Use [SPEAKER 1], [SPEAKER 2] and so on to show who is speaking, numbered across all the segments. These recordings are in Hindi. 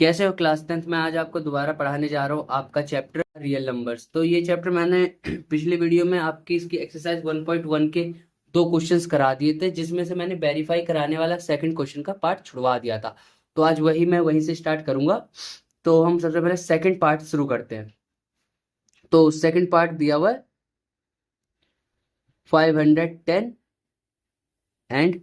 [SPEAKER 1] कैसे हो क्लास 10th में। आज आपको दोबारा पढ़ाने जा रहा हूँ आपका चैप्टर रियल नंबर्स। तो ये चैप्टर मैंने पिछली वीडियो में आपकी इसकी एक्सरसाइज 1.1 के दो क्वेश्चंस करा दिए थे, जिसमें से मैंने वेरीफाई कराने वाला सेकंड क्वेश्चन का पार्ट छुड़वा दिया था। तो आज मैं वहीं से स्टार्ट करूंगा। तो हम सबसे पहले सेकंड पार्ट शुरू करते हैं। तो सेकंड पार्ट दिया हुआ है 510 एंड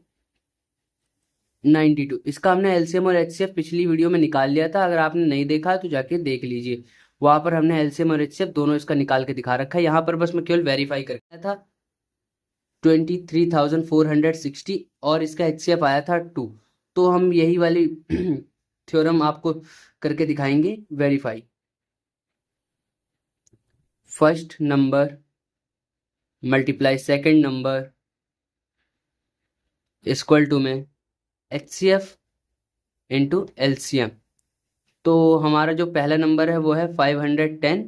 [SPEAKER 1] 92। इसका हमने एलसीएम और एचसीएफ पिछली वीडियो में निकाल लिया था। अगर आपने नहीं देखा तो जाके देख लीजिए, वहां पर हमने एलसीएम और एचसीएफ दोनों इसका निकाल के दिखा रखा है। यहाँ पर बस मैं केवल वेरीफाई करके था 23,460 और इसका एचसीएफ आया था 2। तो हम यही वाली थ्योरम आपको करके दिखाएंगे verify. First number multiply second number equal to में एचसीएफ इंटू एलसीएम। तो हमारा जो पहला नंबर है वो है 510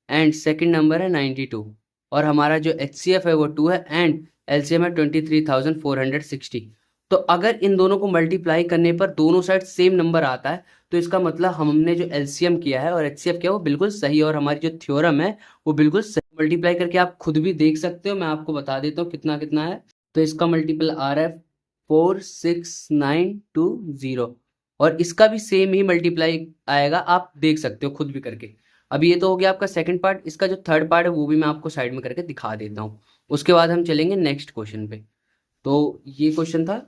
[SPEAKER 1] एंड सेकंड नंबर है 92 और हमारा जो एचसीएफ है वो 2 है एंड एलसीएम है 23,460। तो अगर इन दोनों को मल्टीप्लाई करने पर दोनों साइड सेम नंबर आता है तो इसका मतलब हमने जो एलसीएम किया है और एचसीएफ किया वो बिल्कुल सही है और हमारी जो थ्योरम है वो बिल्कुल सही। मल्टीप्लाई करके आप खुद भी देख सकते हो, मैं आपको बता देता हूँ कितना कितना है। तो इसका मल्टीपल आ रहा है 46920 और इसका भी सेम ही मल्टीप्लाई आएगा, आप देख सकते हो खुद भी करके। अब ये तो हो गया आपका सेकंड पार्ट। इसका जो थर्ड पार्ट है वो भी मैं आपको साइड में करके दिखा देता हूँ। उसके बाद हम चलेंगे नेक्स्ट क्वेश्चन पे। तो ये क्वेश्चन था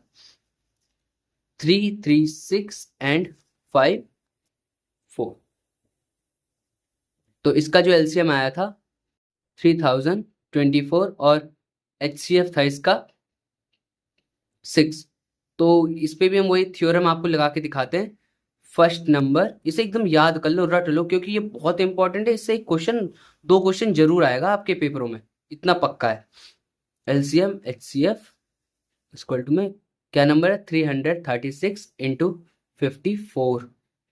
[SPEAKER 1] 336 एंड 54। तो इसका जो एलसीएम आया था 3024 और एचसीएफ था इसका 6। तो इस पे भी हम वही थ्योरम आपको लगा के दिखाते हैं। फर्स्ट नंबर, इसे एकदम याद कर लो, रट लो, क्योंकि ये बहुत इंपॉर्टेंट है। इससे एक क्वेश्चन, दो क्वेश्चन जरूर आएगा आपके पेपरों में, इतना पक्का है। एलसीएम एचसीएफ इक्वल टू में क्या नंबर है 336 into 54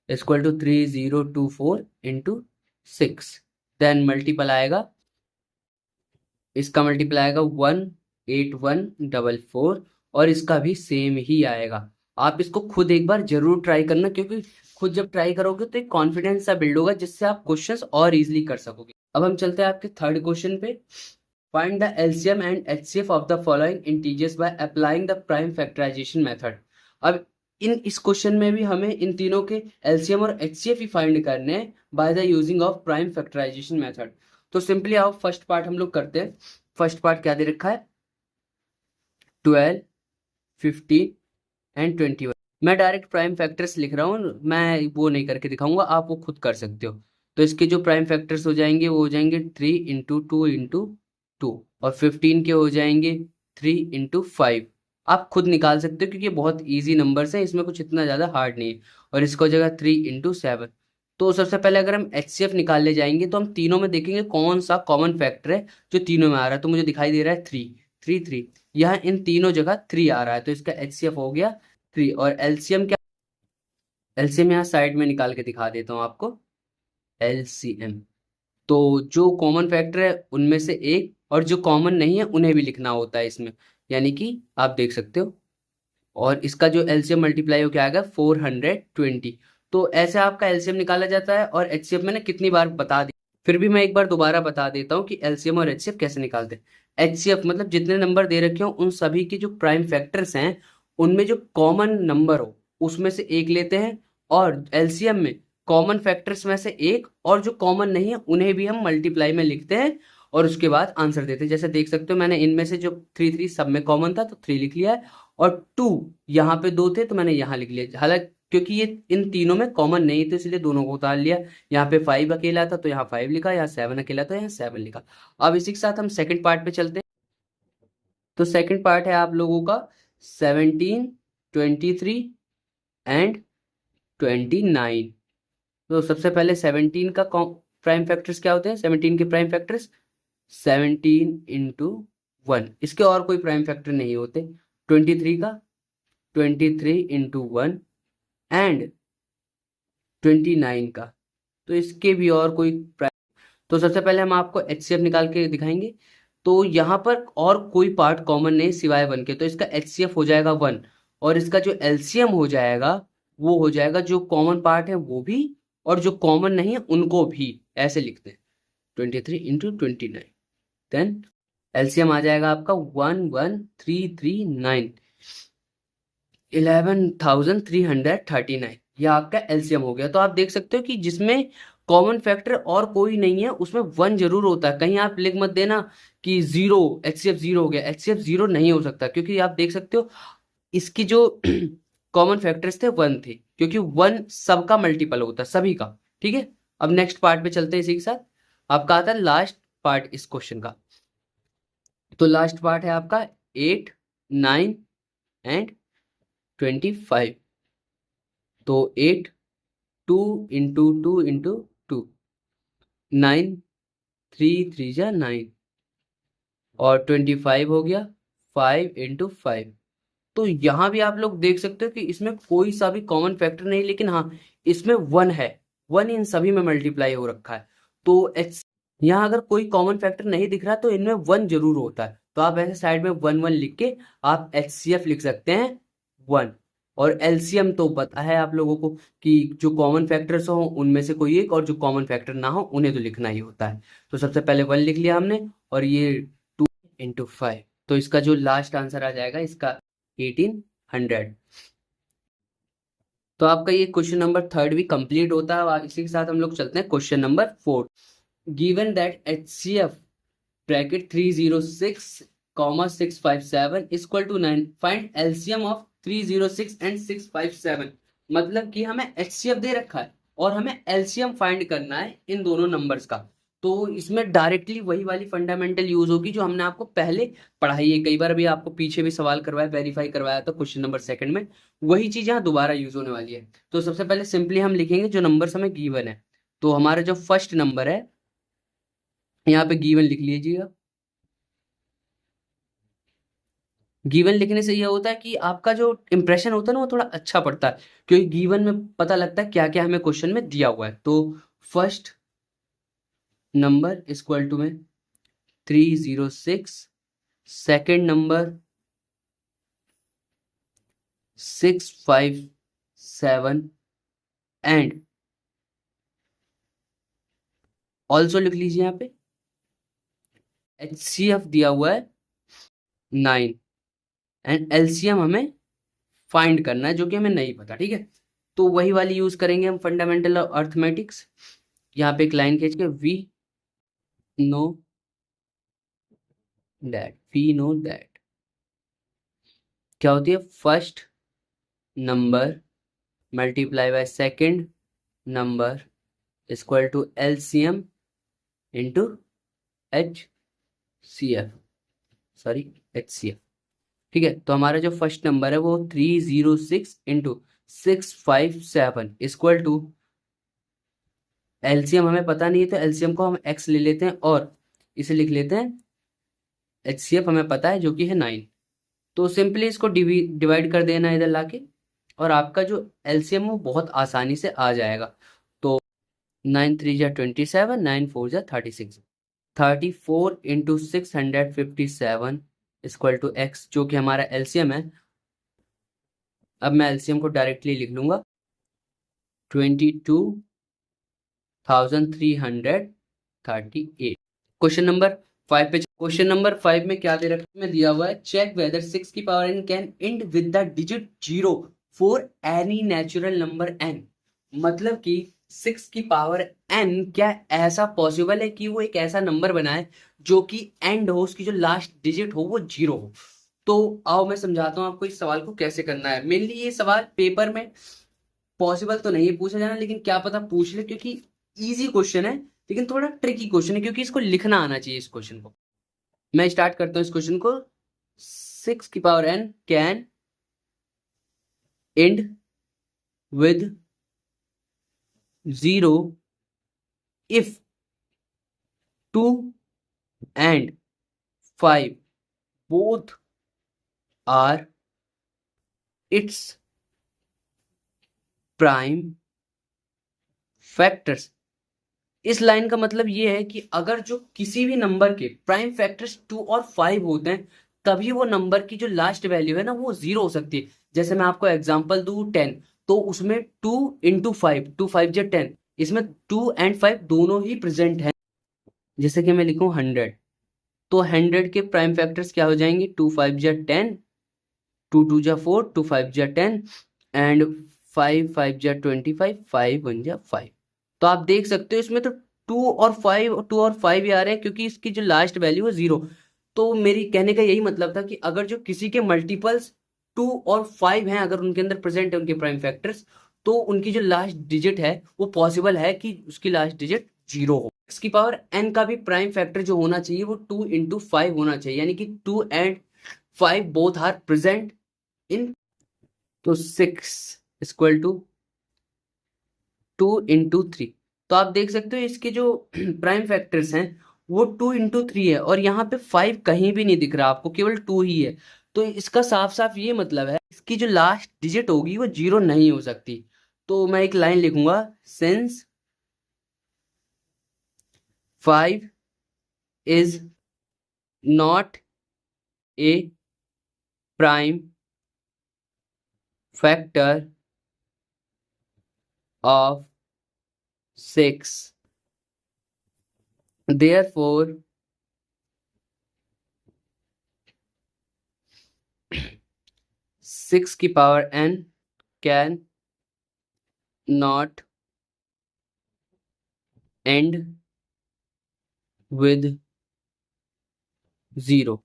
[SPEAKER 1] equal to 3024 into 6। Then multiple आएगा, इसका मल्टीपल आएगा 18144 और इसका भी सेम ही आएगा। आप इसको खुद एक बार जरूर ट्राई करना, क्योंकि खुद जब ट्राई करोगे तो एक कॉन्फिडेंस सा बिल्ड होगा जिससे आप क्वेश्चंस और इजीली कर सकोगे। अब हम चलते हैं आपके थर्ड क्वेश्चन पे। Find the LCM and HCF of the following integers by applying the prime factorisation method. अब इस क्वेश्चन में भी हमें इन तीनों के एलसीएम और एचसीएफ ही फाइंड करने हैं by the using of prime factorisation method. तो सिंपली आओ फर्स्ट पार्ट हम लोग करते हैं। फर्स्ट पार्ट क्या दे रखा है 12, 15 एंड 21। मैं डायरेक्ट प्राइम फैक्टर्स लिख रहा हूँ, मैं वो नहीं करके दिखाऊंगा, आप वो खुद कर सकते हो। तो इसके जो प्राइम फैक्टर्स हो जाएंगे वो हो जाएंगे 3 इंटू 2 इंटू 2 और 15 के हो जाएंगे 3 इंटू 5। आप खुद निकाल सकते हो क्योंकि ये बहुत ईजी नंबर्स हैं, इसमें कुछ इतना ज़्यादा हार्ड नहीं है। और इसका हो जाएगा 3 इंटू 7। तो सबसे पहले अगर हम एचसीएफ निकालने जाएंगे तो हम तीनों में देखेंगे कौन सा कॉमन फैक्टर है जो तीनों में आ रहा है। तो मुझे दिखाई दे रहा है 3 3 3, यहाँ इन तीनों जगह 3 आ रहा है, तो इसका एचसीएफ हो गया 3। और एलसीएम क्या, एलसीएम यहाँ साइड में निकाल के दिखा देता हूँ आपको। एलसीएम तो जो कॉमन फैक्टर है उनमें से एक, और जो कॉमन नहीं है उन्हें भी लिखना होता है इसमें, यानी कि आप देख सकते हो। और इसका जो एलसीएम मल्टीप्लाई हो क्या आएगा 420। तो ऐसे आपका एलसीएम निकाला जाता है। और एचसीएफ मैंने कितनी बार बता दी, फिर भी मैं एक बार दोबारा बता देता हूँ कि एलसीएम और एचसीएफ कैसे निकालते हैं। एचसीएफ मतलब जितने नंबर दे रखे हो उन सभी के जो प्राइम फैक्टर्स हैं उनमें जो कॉमन नंबर हो उसमें से एक लेते हैं, और एलसीएम में कॉमन फैक्टर्स में से एक, और जो कॉमन नहीं है उन्हें भी हम मल्टीप्लाई में लिखते हैं और उसके बाद आंसर देते हैं। जैसे देख सकते हो मैंने इनमें से जो 3 सब में कॉमन था तो 3 लिख लिया है, और 2 यहाँ पे 2 थे तो मैंने यहाँ लिख लिया। हालांकि क्योंकि ये इन तीनों में कॉमन नहीं तो इसलिए दोनों को उतार लिया। यहाँ पे 5 अकेला था तो यहाँ 5 लिखा, यहाँ 7 अकेला था यहाँ 7 लिखा। अब इसी के साथ हम सेकंड पार्ट पे चलते हैं। तो सेकंड पार्ट है आप लोगों का 17, 23 एंड 29। तो सबसे पहले 17 का प्राइम फैक्टर्स क्या होते हैं, 17 के प्राइम फैक्टर्स 17 इंटू 1, इसके और कोई प्राइम फैक्टर नहीं होते। 23 का 23 इंटू 1 एंड 29 का, तो इसके भी और कोई तो सबसे पहले हम आपको एचसीएफ निकाल के दिखाएंगे। तो यहाँ पर और कोई पार्ट कॉमन नहीं सिवाय 1 के, तो इसका एचसीएफ हो जाएगा 1 और इसका जो एलसीएम हो जाएगा वो हो जाएगा, जो कॉमन पार्ट है वो भी और जो कॉमन नहीं है उनको भी, ऐसे लिखते हैं 23 × 29। देन एलसीएम आ जाएगा आपका 11339, 11,339, यह आपका एलसीएम हो गया। तो आप देख सकते हो कि जिसमें कॉमन फैक्टर और कोई नहीं है उसमें 1 जरूर होता है। कहीं आप लिख मत देना कि 0, एचसीएफ 0 हो गया, एचसीएफ 0 नहीं हो सकता, क्योंकि आप देख सकते हो इसकी जो कॉमन फैक्टर्स थे 1 थे, क्योंकि 1 सबका मल्टीपल होता है, सभी का। ठीक है, अब नेक्स्ट पार्ट पे चलते हैं। इसी के साथ आपका आता है लास्ट पार्ट इस क्वेश्चन का। तो लास्ट पार्ट है आपका 8, 9 एंड 25। तो 8, 2 इंटू 2 इंटू 2, 9, 3 3 जा 9, और 25 हो गया 5 इंटू 5। तो यहाँ भी आप लोग देख सकते हो कि इसमें कोई सा भी कॉमन फैक्टर नहीं, लेकिन हाँ इसमें 1 है, 1 इन सभी में मल्टीप्लाई हो रखा है। तो एच यहाँ अगर कोई कॉमन फैक्टर नहीं दिख रहा तो इनमें 1 जरूर होता है। तो आप ऐसे साइड में 1 1 लिख के आप एचसीएफ लिख सकते हैं 1। और एलसीएम तो पता है आप लोगों को कि जो कॉमन फैक्टर्स हो उनमें से कोई एक, और जो कॉमन फैक्टर ना हो उन्हें तो लिखना ही होता है। तो सबसे पहले 1 लिख लिया हमने, और ये 2 इंटू 5। तो इसका जो लास्ट आंसर आ जाएगा इसका 1800। तो आपका ये क्वेश्चन नंबर 3 भी कंप्लीट होता है। इसी के साथ हम लोग चलते हैं question number 4। Given that HCF bracket 306 657 equal to 9, find LCM of 306 and 657। मतलब कि हमें HCF दे रखा है और हमें एलसीएम फाइंड करना है इन दोनों नंबर्स का। तो इसमें डायरेक्टली वही वाली फंडामेंटल यूज होगी जो हमने आपको पहले पढ़ाई है। कई बार अभी आपको पीछे भी सवाल करवाया, वेरीफाई करवाया था क्वेश्चन नंबर 2 में, वही चीज यहाँ दोबारा यूज होने वाली है। तो सबसे पहले सिंपली हम लिखेंगे जो नंबर्स हमें गिवन है। तो हमारा जो फर्स्ट नंबर है यहाँ पे गिवन लिख लीजिएगा। गिवन लिखने से यह होता है कि आपका जो इंप्रेशन होता है ना वो थोड़ा अच्छा पड़ता है, क्योंकि गिवन में पता लगता है क्या क्या हमें क्वेश्चन में दिया हुआ है। तो फर्स्ट नंबर इक्वल टू में 306, सेकेंड नंबर 657 एंड ऑल्सो लिख लीजिए यहाँ पे HCF दिया हुआ है 9 एंड LCM हमें फाइंड करना है जो कि हमें नहीं पता। ठीक है, तो वही वाली यूज करेंगे हम, फंडामेंटल ऑफ अर्थमेटिक्स। यहाँ पे एक लाइन खींच के वी नो दैट क्या होती है, first number multiply by second number equal to LCM into HCF, sorry HCF। ठीक है, तो हमारा जो फर्स्ट नंबर है वो 306 इंटू 657 इक्वल टू, एलसीएम हमें पता नहीं है तो एलसीएम को हम x ले लेते हैं और इसे लिख लेते हैं HCF हमें पता है जो कि है 9। तो सिंपली इसको डिवाइड कर देना इधर लाके, और आपका जो एलसीएम वो बहुत आसानी से आ जाएगा। तो 9 3 जा 27, 9 4 जा 36, 34 इंटू 657 इक्वल टू x, जो कि हमारा एलसीएम है। अब मैं एलसीएम को डायरेक्टली लिख लूंगा 22,338। क्वेश्चन नंबर 5 पे, क्वेश्चन नंबर 5 में क्या दे रखा है, दिया हुआ है चेक वेदर 6 की power n can and with the digit 0 for any natural number n। मतलब कि 6 की पावर n क्या ऐसा पॉसिबल है कि वो एक ऐसा नंबर बनाए जो कि एंड हो, उसकी जो लास्ट डिजिट हो वो 0 हो। तो आओ मैं समझाता हूँ आपको इस सवाल को कैसे करना है। मेनली ये सवाल पेपर में पॉसिबल तो नहीं है पूछा जाना, लेकिन क्या पता पूछ ले, क्योंकि इजी क्वेश्चन है लेकिन थोड़ा ट्रिकी क्वेश्चन है, क्योंकि इसको लिखना आना चाहिए इस क्वेश्चन को। मैं स्टार्ट करता हूँ इस क्वेश्चन को। 6 की power n can and with 0 if 2 and 5 both are its prime factors। इस लाइन का मतलब ये है कि अगर जो किसी भी नंबर के प्राइम फैक्टर्स 2 और 5 होते हैं तभी वो नंबर की जो लास्ट वैल्यू है ना वो 0 हो सकती है। जैसे मैं आपको एग्जांपल दूं 10, तो उसमें 2 × 5, 2 × 5 = 10, इसमें 2 और 5 दोनों ही प्रेजेंट हैं। जैसे कि मैं लिखूं 100, तो 100 के प्राइम फैक्टर्स क्या हो जाएंगे, 2 × 5 = 10, 2 × 2 = 4, 2 × 5 = 10 एंड 5 × 5 = 25, 5 × 1 = 5। तो आप देख सकते हो इसमें तो 2 और 5 ही आ रहे हैं, क्योंकि इसकी जो लास्ट वैल्यू है 0। तो मेरी कहने का यही मतलब था कि अगर जो किसी के मल्टीपल्स 2 और 5 हैं, अगर उनके अंदर प्रेजेंट है उनके प्राइम फैक्टर्स, तो उनकी जो लास्ट डिजिट है वो पॉसिबल है कि उसकी लास्ट डिजिट 0 हो। x की पावर n का भी प्राइम फैक्टर जो होना चाहिए वो 2 × 5 होना चाहिए, यानी कि 2 और 5 बोथ आर प्रेजेंट इन। तो 6 = 2 × 3। तो आप देख सकते हो इसके जो प्राइम फैक्टर्स हैं वो 2 × 3 है, और यहाँ पे 5 कहीं भी नहीं दिख रहा आपको, केवल 2 ही है। तो इसका साफ साफ ये मतलब है इसकी जो लास्ट डिजिट होगी वो 0 नहीं हो सकती। तो मैं एक लाइन लिखूंगा, since 5 is not a prime factor of 6, therefore 6 की power n can not and with 0।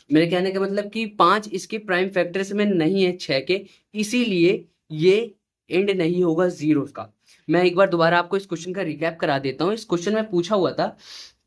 [SPEAKER 1] मेरे कहने का मतलब कि 5 इसके प्राइम फैक्टर्स में नहीं है 6 के, इसीलिए ये एंड नहीं होगा 0 का। मैं एक बार दोबारा आपको इस क्वेश्चन का रिकैप करा देता हूँ। इस क्वेश्चन में पूछा हुआ था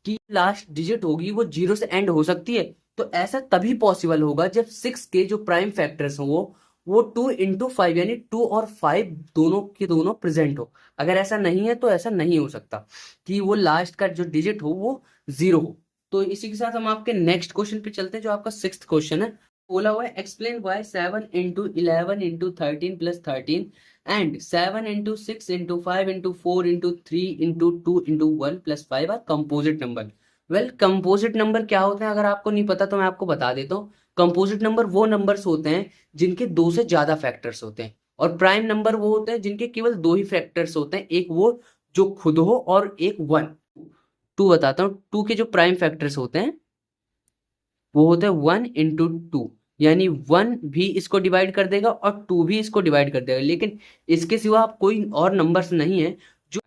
[SPEAKER 1] कि लास्ट डिजिट होगी वो 0 से एंड हो सकती है, तो ऐसा तभी पॉसिबल होगा जब 6 के जो प्राइम फैक्टर्स हो वो 2 × 5 यानी 2 और 5 दोनों के दोनों प्रेजेंट हो। अगर ऐसा नहीं है तो ऐसा नहीं हो सकता कि वो लास्ट का जो डिजिट हो वो 0 हो। तो इसी के साथ हम आपके नेक्स्ट क्वेश्चन पे चलते हैं, जो आपका 6th क्वेश्चन है। बोला हुआ है explain why 7 × 11 × 13 + 13 and 7 × 6 × 5 × 4 × 3 × 2 × 1 + 5 are composite number. Well, composite number क्या होते हैं अगर आपको नहीं पता तो मैं आपको बता देता हूँ। कंपोजिट नंबर वो नंबर्स होते हैं जिनके 2 से ज्यादा फैक्टर्स होते हैं, और प्राइम नंबर वो होते हैं जिनके केवल 2 ही फैक्टर्स होते हैं, एक वो जो खुद हो और एक 1। 2 बताता हूँ, 2 के जो प्राइम फैक्टर्स होते हैं वो होते हैं 1 × 2, यानी 1 भी इसको डिवाइड कर देगा और 2 भी इसको डिवाइड कर देगा, लेकिन इसके सिवा आप कोई और नंबर्स नहीं है जो।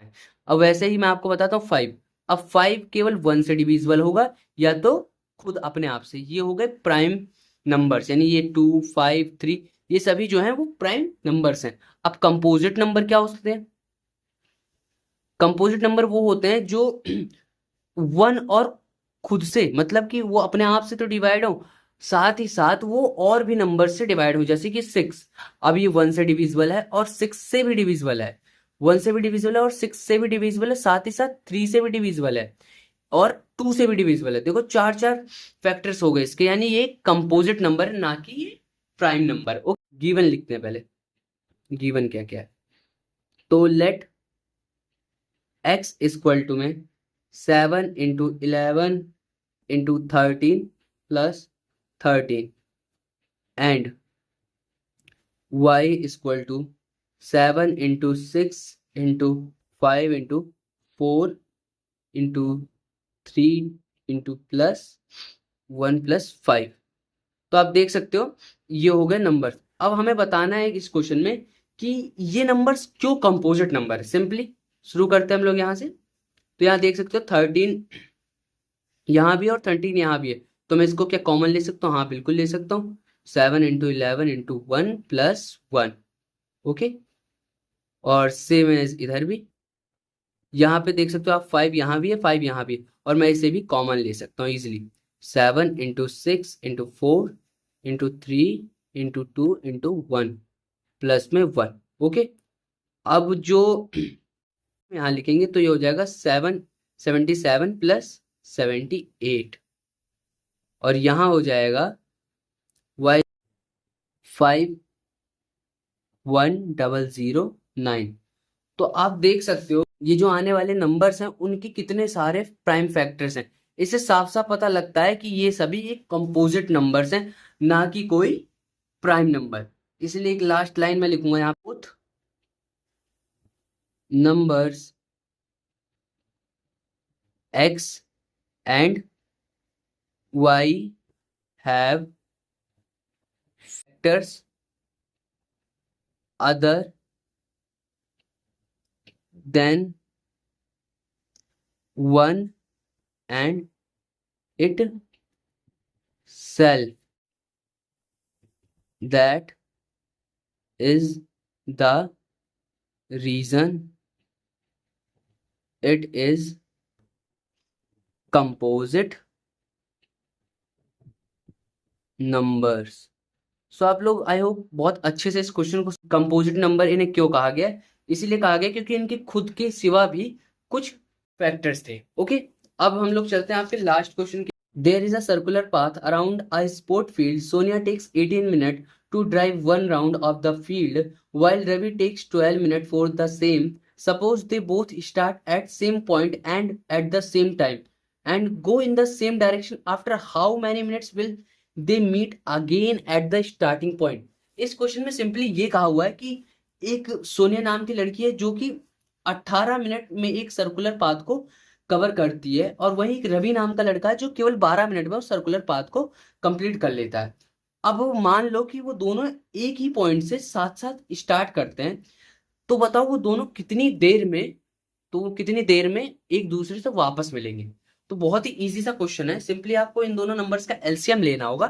[SPEAKER 1] अब वैसे ही मैं आपको बताता हूँ 5। अब 5 केवल 1 से डिविजिबल होगा या तो खुद अपने आप से। ये हो गए प्राइम नंबर्स, यानी ये 2, 5, 3 ये सभी जो हैं वो प्राइम नंबर्स हैं। अब कंपोजिट नंबर क्या होते हैं? कंपोजिट नंबर वो होते हैं जो 1 और खुद से, मतलब कि वो अपने आप से तो डिवाइड हो, साथ ही साथ वो और भी नंबर से डिवाइड हो, जैसे कि 6। अब ये 1 से डिविजिबल है और 6 से भी डिविजिबल है, 1 से भी डिविजिबल है और 6 से भी डिविजिबल है, साथ ही साथ 3 से भी डिविजिबल है और 2 से भी डिविजिबल है। देखो 4 फैक्टर्स हो गए इसके, यानी ये कंपोजिट नंबर है, ना कि ये प्राइम नंबर। ओके, गिवन लिखते हैं पहले, गिवन क्या क्या है। तो लेट x = में 7 × 11 × 13 + 13 and y = 7 × 6 × 5 × 4 × 3 × +1 + 5। तो आप देख सकते हो ये हो गए नंबर। अब हमें बताना है इस क्वेश्चन में कि ये नंबर्स क्यों कंपोजिट नंबर है। सिंपली शुरू करते हैं हम लोग यहाँ से। तो यहाँ देख सकते हो 13 यहाँ भी और 13 यहाँ भी है, तो मैं इसको क्या कॉमन ले सकता हूँ? हाँ, बिल्कुल ले सकता हूँ। 7 × 11 × 1 + 1। ओके, और सेम है इधर भी। यहाँ पे देख सकते हो आप 5 यहाँ भी है, 5 यहाँ भी है, और मैं इसे भी कॉमन ले सकता हूँ इजिली। 7 × 6 × 4 × 3 × 2 × 1 प्लस में 1। ओके, अब जो यहाँ लिखेंगे तो ये हो जाएगा 77 + 78, और यहाँ हो जाएगा y 51,009। तो आप देख सकते हो ये जो आने वाले नंबर्स हैं उनके कितने सारे प्राइम फैक्टर्स हैं। इससे साफ साफ पता लगता है कि ये सभी एक कंपोजिट नंबर्स हैं, ना कि कोई प्राइम नंबर। इसलिए एक लास्ट लाइन में लिखूंगा यहाँ both numbers x and y have factors other than 1 and itself. That is the reason it is composite numbers. सो आप लोग आई होप बहुत अच्छे से इस क्वेश्चन को, कंपोजिट नंबर इन्हें क्यों कहा गया, इसीलिए कहा गया क्योंकि इनके खुद के सिवा भी कुछ फैक्टर्स थे। ओके, अब हम लोग चलते हैं आपके लास्ट क्वेश्चन के। There is a circular path around a sport field. Sonia takes 18 minute to drive 1 round of the field while Ravi takes 12 minute for the same. Suppose they both start at same point and at the same time and go in the same direction. After how many minutes will they meet again at the starting point? इस क्वेश्चन में सिंपली ये कहा हुआ है कि एक सोनिया नाम की लड़की है जो कि 18 मिनट में एक सर्कुलर पाथ को कवर करती है, और वही एक रवि नाम का लड़का है जो केवल 12 मिनट में उस सर्कुलर पाथ को कंप्लीट कर लेता है। अब वो मान लो कि वो दोनों एक ही पॉइंट से साथ साथ स्टार्ट करते हैं, तो बताओ वो दोनों कितनी देर में एक दूसरे से वापस मिलेंगे। तो बहुत ही इजी सा क्वेश्चन है, सिंपली आपको इन दोनों नंबर्स का एलसीएम लेना होगा,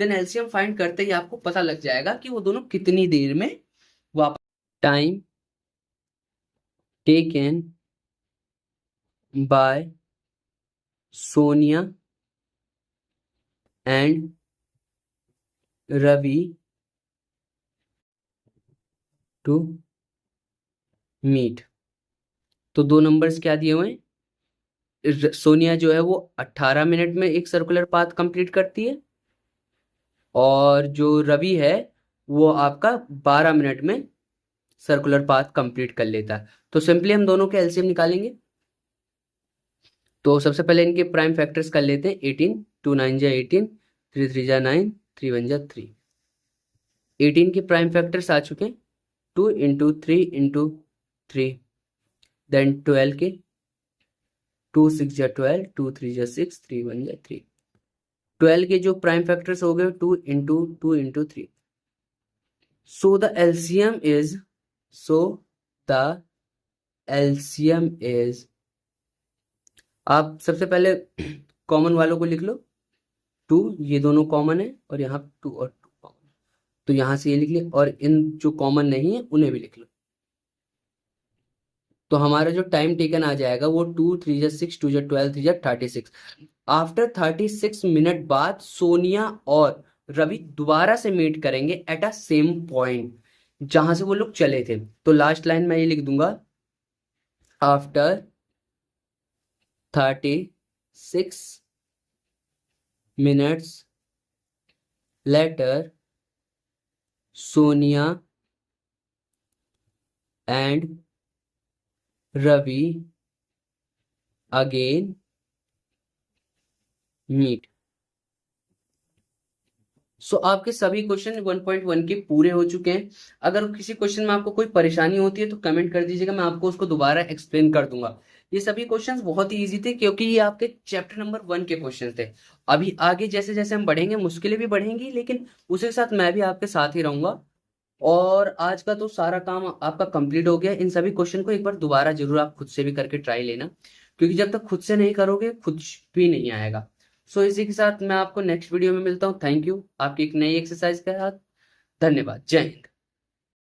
[SPEAKER 1] देन एलसीएम फाइंड करते ही आपको पता लग जाएगा कि वो दोनों कितनी देर में वापस। Time taken by Sonia and Ravi to meet. तो दो नंबर्स क्या दिए हुए हैं, सोनिया जो है वो 18 मिनट में एक सर्कुलर पाथ कंप्लीट करती है, और जो रवि है वो आपका 12 मिनट में सर्कुलर पाथ कंप्लीट कर लेता है। तो सिंपली हम दोनों के एलसीएम निकालेंगे। तो सबसे पहले इनके प्राइम फैक्टर्स कर लेते हैं। 18, 2 9 जा 18, 3 3 जा 9, 3 1 जा 3। 18 के प्राइम फैक्टर्स आ चुके हैं, 2 इंटू 3 इंटू 3, देन 12 के 2 6 जा 12, 2 3 जा 6, 3 1 जा 3। 12 के जो प्राइम फैक्टर्स हो गए 2 into 2 into 3। So the LCM is, आप सबसे पहले कॉमन वालों को लिख लो, 2, ये दोनों कॉमन है और यहाँ 2 और 2 कॉमन, तो यहाँ से ये लिख लिया, और इन जो कॉमन नहीं है उन्हें भी लिख लो। तो हमारा जो टाइम टेकन आ जाएगा वो 2 3 जा 6, 2 जा 12, 3 जा 36। आफ्टर 36 मिनट बाद सोनिया और रवि दोबारा से मीट करेंगे एट अ सेम पॉइंट जहां से वो लोग चले थे। तो लास्ट लाइन में ये लिख दूंगा, after 36 minutes later Sonia and Ravi again meet. So आपके सभी क्वेश्चन 1.1 के पूरे हो चुके हैं। अगर किसी क्वेश्चन में आपको कोई परेशानी होती है तो कमेंट कर दीजिएगा, मैं आपको उसको दोबारा एक्सप्लेन कर दूंगा। ये सभी क्वेश्चंस बहुत ही इजी थे क्योंकि ये आपके चैप्टर नंबर 1 के क्वेश्चन थे। अभी आगे जैसे जैसे हम बढ़ेंगे मुश्किलें भी बढ़ेंगी, लेकिन उसके साथ मैं भी आपके साथ ही रहूंगा। और आज का तो सारा काम आपका कंप्लीट हो गया। इन सभी क्वेश्चन को एक बार दोबारा जरूर आप खुद से भी करके ट्राई लेना, क्योंकि जब तक खुद से नहीं करोगे कुछ भी नहीं आएगा। सो इसी के साथ मैं आपको नेक्स्ट वीडियो में मिलता हूँ। थैंक यू, आपकी एक नई एक्सरसाइज के साथ। धन्यवाद। जय हिंद।